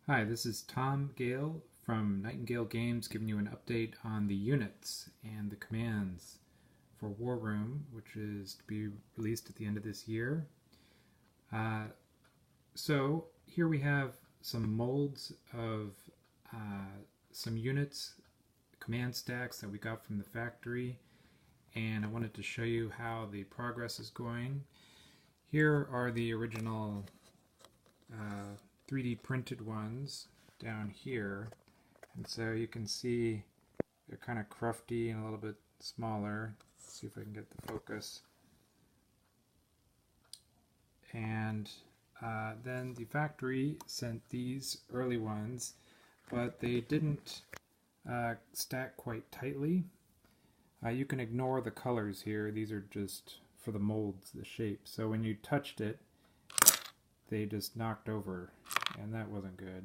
Hi, this is Tom Gale from Nightingale Games giving you an update on the units and the commands for War Room, which is to be released at the end of this year. So here we have some molds of some units, command stacks that we got from the factory, and I wanted to show you how the progress is going. Here are the original 3D printed ones down here, and so you can see they're kind of crufty and a little bit smaller. Let's see if I can get the focus. And then the factory sent these early ones, but they didn't stack quite tightly. You can ignore the colors here. These are just for the molds, the shape. So when you touched it, they just knocked over, and that wasn't good.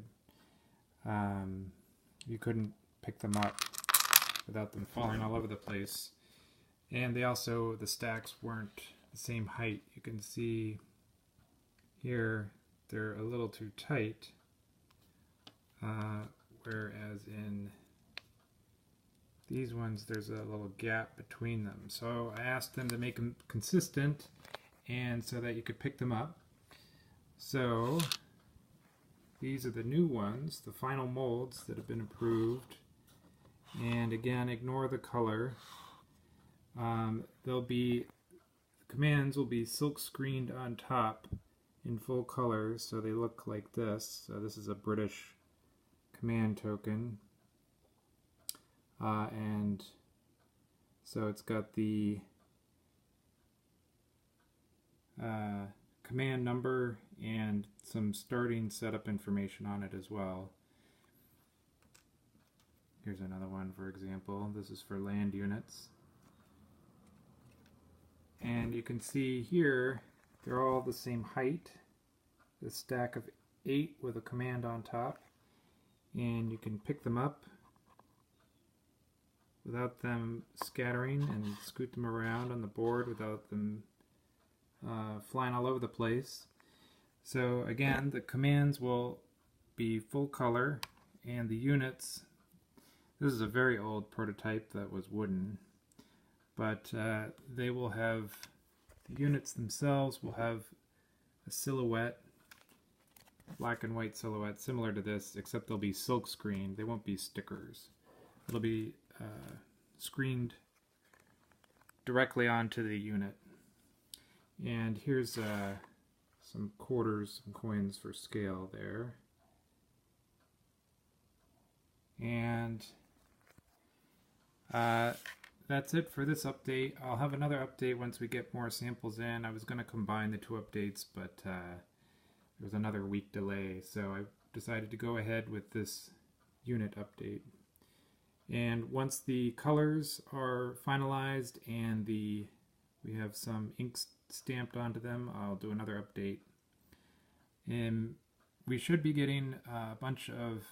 You couldn't pick them up without them falling all over the place. And they also, the stacks weren't the same height. You can see here they're a little too tight, whereas in these ones there's a little gap between them. So I asked them to make them consistent and so that you could pick them up. So these are the new ones, the final molds that have been approved. And again, ignore the color. The commands will be silk screened on top in full color, so they look like this. So this is a British command token. And so it's got the command number and some starting setup information on it as well. Here's another one, for example. This is for land units. And you can see here they're all the same height. A stack of 8 with a command on top. And you can pick them up without them scattering and scoot them around on the board without them flying all over the place. So again, the commands will be full color, and the units, this is a very old prototype that was wooden, but they will have, the units themselves will have a silhouette, black and white silhouette similar to this, except they'll be silk screened. They won't be stickers. It'll be screened directly onto the unit. And here's some quarters, some coins for scale there. And that's it for this update. I'll have another update once we get more samples in. I was going to combine the two updates, but there was another week delay, so I decided to go ahead with this unit update. And once the colors are finalized and we have some ink stamped onto them, I'll do another update. And we should be getting a bunch of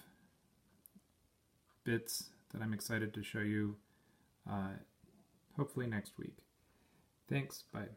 bits that I'm excited to show you hopefully next week. Thanks, bye.